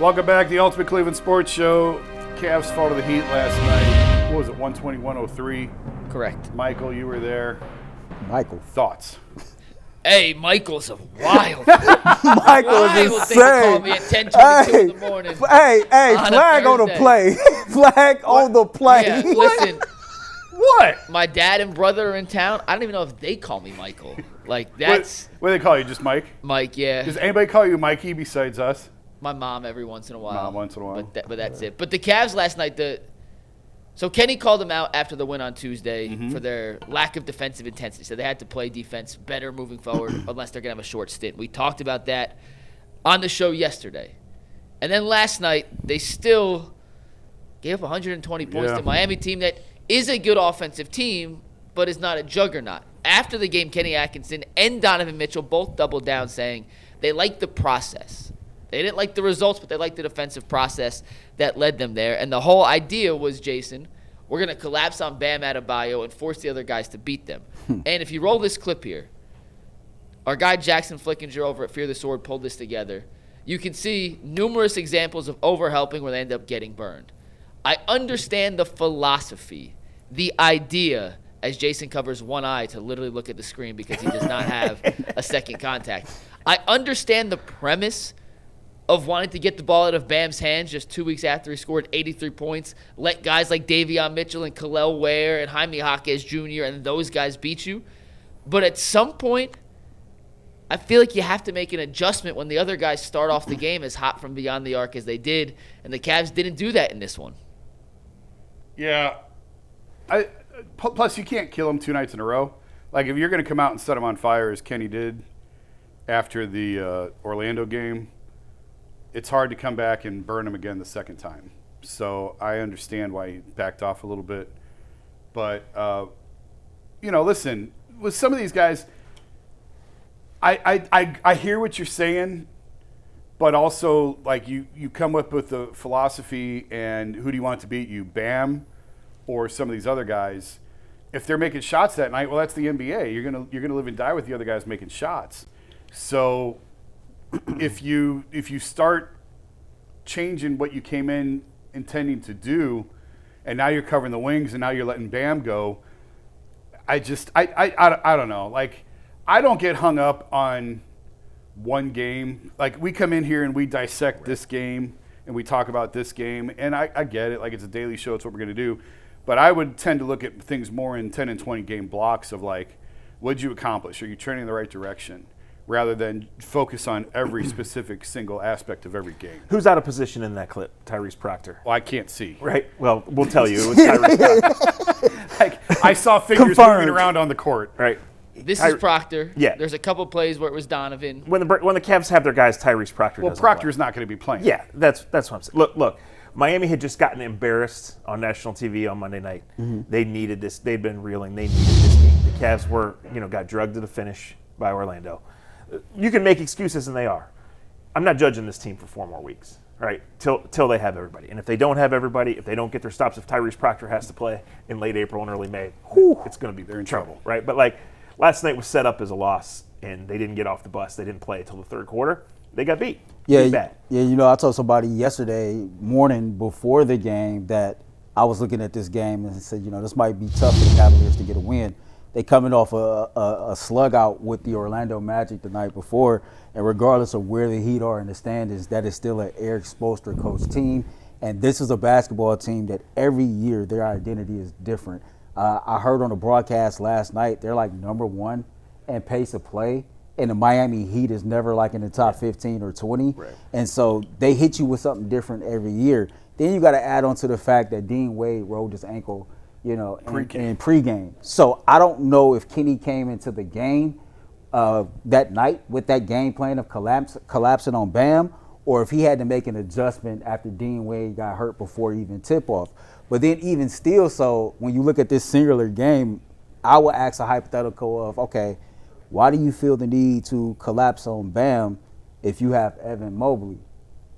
Welcome back to the Ultimate Cleveland Sports Show. Cavs fall to the Heat last night. What was it, 120-103? Correct. Michael, you were there. Michael. Thoughts? Hey, Michael's a wild. Michael is Thing to call insane. me at 10:22 in the morning. Hey, flag on the play. Flag on the play. Yeah, listen. What? My dad and brother are in town. I don't even know if they call me Michael. Like, that's What do they call you? Just Mike? Mike, yeah. Does anybody call you Mikey besides us? My mom every once in a while. Mom once in a while. But that's it. But the Cavs last night, so Kenny called them out after the win on Tuesday for their lack of defensive intensity. So they had to play defense better moving forward unless they're going to have a short stint. We talked about that on the show yesterday. And then last night, they still gave up 120 points to a Miami team that is a good offensive team, but is not a juggernaut. After the game, Kenny Atkinson and Donovan Mitchell both doubled down saying they liked the process. They didn't like the results, but they liked the defensive process that led them there. And the whole idea was, Jason, we're going to collapse on Bam Adebayo and force the other guys to beat them. And if you roll this clip here, our guy Jackson Flickinger over at Fear the Sword pulled this together. You can see numerous examples of overhelping where they end up getting burned. I understand the philosophy, the idea, as Jason covers one eye to literally look at the screen because he does not have a second contact. I understand the premise of wanting to get the ball out of Bam's hands just 2 weeks after he scored 83 points, let guys like Davion Mitchell and Khalil Ware and Jaime Jaquez Jr. and those guys beat you. But at some point, I feel like you have to make an adjustment when the other guys start off the game as hot from beyond the arc as they did, and the Cavs didn't do that in this one. Yeah. Plus, you can't kill them 2 nights in a row. Like, if you're going to come out and set them on fire, as Kenny did after the Orlando game, it's hard to come back and burn them again the second time. So I understand why he backed off a little bit. But, listen, with some of these guys, I hear what you're saying, but also, like, you come up with the philosophy and who do you want to beat you, Bam or some of these other guys. If they're making shots that night, well, that's the NBA. You're gonna live and die with the other guys making shots. So if you start changing what you came in intending to do, and now you're covering the wings, and now you're letting Bam go, I don't know. Like, I don't get hung up on one game. Like, we come in here and we dissect this game and we talk about this game, and I get it. Like, it's a daily show. It's what we're going to do. But I would tend to look at things more in 10 and 20 game blocks of, like, what did you accomplish? Are you trending in the right direction? Rather than focus on every specific single aspect of every game. Who's out of position in that clip? Tyrese Proctor. Well, I can't see. Right. Well, we'll tell you. It was Tyrese Proctor. Like, I saw figures moving around on the court. Right. This is Proctor. Yeah. There's a couple plays where it was Donovan. When the Cavs have their guys, Tyrese Proctor doesn't Proctor's play. not going to be playing. Yeah, that's what I'm saying. Look. Miami had just gotten embarrassed on national TV on Monday night. They needed this. They'd been reeling. They needed this game. The Cavs got drugged to the finish by Orlando. You can make excuses, and they are. I'm not judging this team for 4 more weeks, right? Till they have everybody. And if they don't have everybody, if they don't get their stops, if Tyrese Proctor has to play in late April and early May, it's going to be they're in trouble, right? But, like, last night was set up as a loss, and they didn't get off the bus. They didn't play until the third quarter. They got beat. Yeah, bad. Yeah. I told somebody yesterday morning before the game that I was looking at this game and said, this might be tough for the Cavaliers to get a win. They coming off a slug out with the Orlando Magic the night before, and regardless of where the Heat are in the standings, that is still an Eric Spoelstra coach team, and this is a basketball team that every year their identity is different. I heard on the broadcast last night they're like number 1 in pace of play. And the Miami Heat is never like in the top 15 or 20. Right. And so they hit you with something different every year. Then you got to add on to the fact that Dean Wade rolled his ankle, in pregame. So I don't know if Kenny came into the game that night with that game plan of collapsing on Bam, or if he had to make an adjustment after Dean Wade got hurt before even tip-off. But then even still, so when you look at this singular game, I would ask a hypothetical of, okay, why do you feel the need to collapse on Bam if you have Evan Mobley,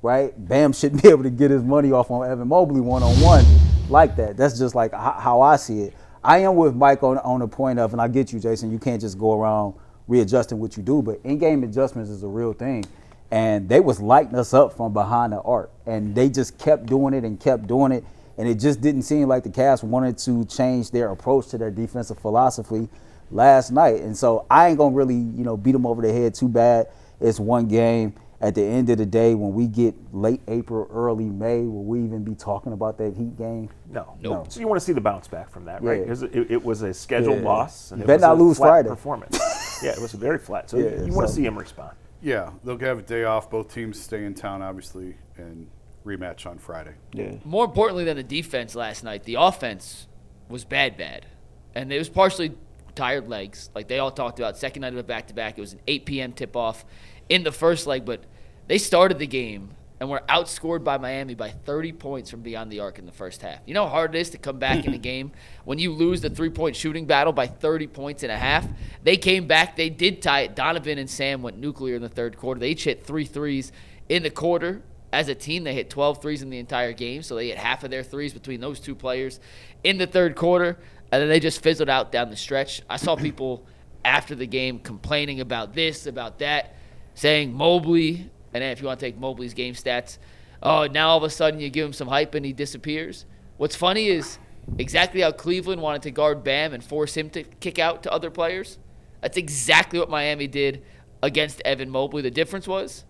right? Bam shouldn't be able to get his money off on Evan Mobley one-on-one like that. That's just like how I see it. I am with Mike on the point of, and I get you, Jason, you can't just go around readjusting what you do, but in-game adjustments is a real thing. and they was lighting us up from behind the arc, and they just kept doing it, and it just didn't seem like the Cavs wanted to change their approach to their defensive philosophy last night. And so I ain't gonna really, beat them over the head too bad. It's one game. At the end of the day, when we get late April, early May, will we even be talking about that Heat game? No. Nope. So you want to see the bounce back from that, right? Yeah. Because it was a scheduled loss. And You it better was not a lose flat Friday. performance. Yeah, it was very flat. So Yeah, you want to so- see him respond. Yeah, they'll have a day off. Both teams stay in town, obviously, and rematch on Friday. Yeah. More importantly than the defense last night, the offense was bad. And it was partially tired legs. Like they all talked about, second night of a back-to-back. It was an 8 p.m. tip-off in the first leg, but they started the game and were outscored by Miami by 30 points from beyond the arc in the first half. You know how hard it is to come back in a game when you lose the three-point shooting battle by 30 points in a half? They came back. They did tie it. Donovan and Sam went nuclear in the third quarter. They each hit 3 threes in the quarter. As a team, they hit 12 threes in the entire game, so they hit half of their threes between those two players in the third quarter, and then they just fizzled out down the stretch. I saw people after the game complaining about this, about that, saying Mobley, and then if you want to take Mobley's game stats, oh, now all of a sudden you give him some hype and he disappears. What's funny is exactly how Cleveland wanted to guard Bam and force him to kick out to other players. That's exactly what Miami did against Evan Mobley. The difference was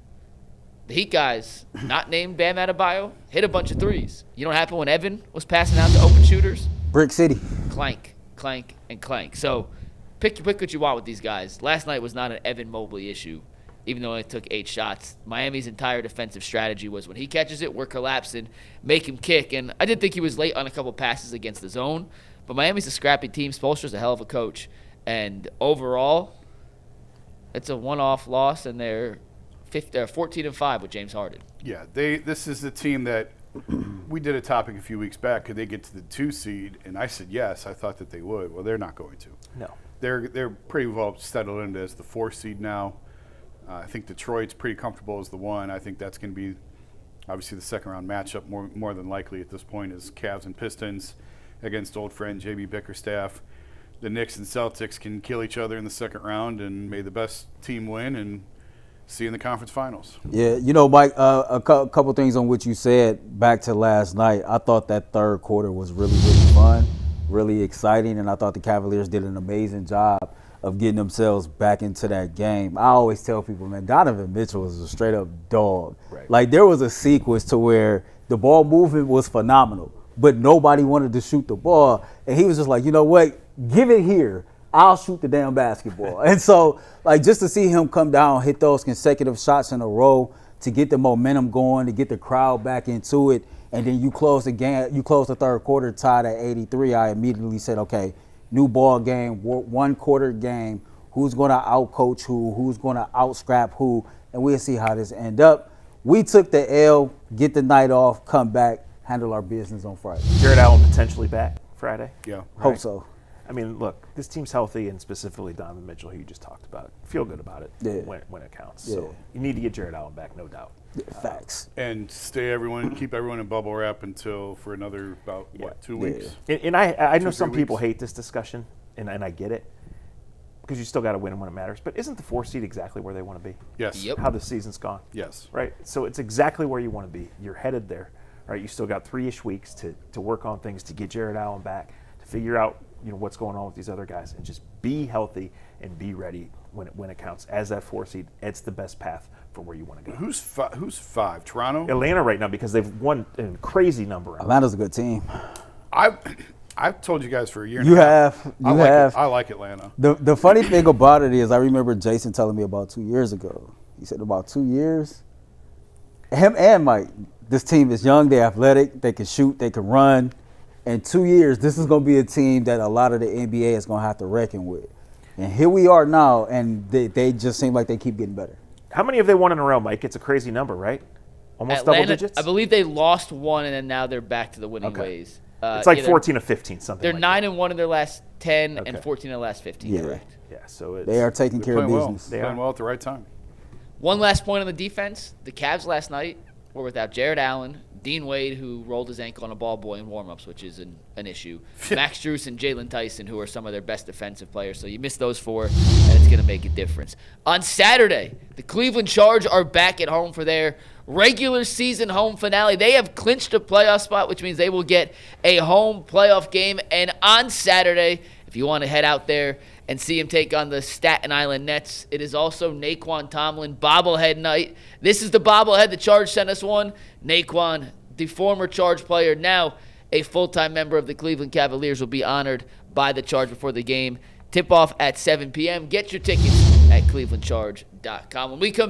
the Heat guys, not named Bam Adebayo, hit a bunch of threes. You know what happened when Evan was passing out to open shooters? Brick City. Clank, clank, and clank. So pick what you want with these guys. Last night was not an Evan Mobley issue, even though it took 8 shots. Miami's entire defensive strategy was when he catches it, we're collapsing, make him kick. And I did think he was late on a couple passes against the zone, but Miami's a scrappy team. Spoelstra's a hell of a coach. And overall, it's a one-off loss, and they're 14-5 with James Harden. Yeah, this is the team that we did a topic a few weeks back. Could they get to the 2 seed? And I said yes. I thought that they would. Well, they're not going to. No. They're pretty well settled into as the 4 seed now. I think Detroit's pretty comfortable as the 1. I think that's going to be obviously the second round matchup more than likely at this point is Cavs and Pistons against old friend JB Bickerstaff. The Knicks and Celtics can kill each other in the second round, and may the best team win and see you in the conference finals. Yeah, Mike, a couple things on what you said back to last night. I thought that third quarter was really, really fun, really exciting, and I thought the Cavaliers did an amazing job of getting themselves back into that game. I always tell people, man, Donovan Mitchell was a straight-up dog. Right. Like, there was a sequence to where the ball movement was phenomenal, but nobody wanted to shoot the ball, and he was just like, you know what, give it here. I'll shoot the damn basketball. And so, like, just to see him come down, hit those consecutive shots in a row, to get the momentum going, to get the crowd back into it, and then you close the game, you close the third quarter tied at 83, I immediately said, okay, new ball game, 1 quarter game, who's going to outcoach who's going to outscrap who, and we'll see how this end up. We took the L, get the night off, come back, handle our business on Friday. Jared Allen potentially back Friday. Yeah. Hope so. I mean, look, this team's healthy, and specifically Donovan Mitchell, who you just talked about. Feel good about it when it counts. Yeah. So you need to get Jared Allen back, no doubt. Facts. And keep everyone in bubble wrap until for another about, 2 weeks? And I know 2-3 some people weeks. hate this discussion, and I get it, because you still got to win when it matters. But isn't the 4 seed exactly where they want to be? Yes. Yep. How the season's gone? Yes. Right? So it's exactly where you want to be. You're headed there. Right? You still got 3-ish weeks to work on things, to get Jared Allen back, to figure out what's going on with these other guys, and just be healthy and be ready when it counts. As that 4 seed, it's the best path for where you want to go. Who's 5? Toronto? Atlanta right now, because they've won a crazy number. Atlanta's a good team. I've told you guys for a year You and a half. have. You have. I like Atlanta. The funny thing about it is I remember Jason telling me about 2 years ago. He said about 2 years, him and Mike, this team is young, they're athletic, they can shoot, they can run. In 2 years, this is going to be a team that a lot of the NBA is going to have to reckon with. And here we are now, and they just seem like they keep getting better. How many have they won in a row, Mike? It's a crazy number, right? Almost Atlanta, double digits? I believe they lost 1, and then now they're back to the winning Okay. ways. It's like yeah, 14 or 15, something They're like 9-1 in their last 10 and Okay. 14 in their last 15. Yeah. Correct. that. Yeah, so it's, They are taking They're care of playing well. business. They Playing are. well at the right time. One last point on the defense. The Cavs last night were without Jared Allen, Dean Wade, who rolled his ankle on a ball boy in warmups, which is an issue. Max Strus and Jalen Tyson, who are some of their best defensive players. So you miss those 4, and it's going to make a difference. On Saturday, the Cleveland Charge are back at home for their regular season home finale. They have clinched a playoff spot, which means they will get a home playoff game. And on Saturday, if you want to head out there and see him take on the Staten Island Nets, it is also Naquan Tomlin bobblehead night. This is the bobblehead. The Charge sent us one. Naquan, the former Charge player, now a full-time member of the Cleveland Cavaliers, will be honored by the Charge before the game. Tip-off at 7 p.m. Get your tickets at clevelandcharge.com. When we come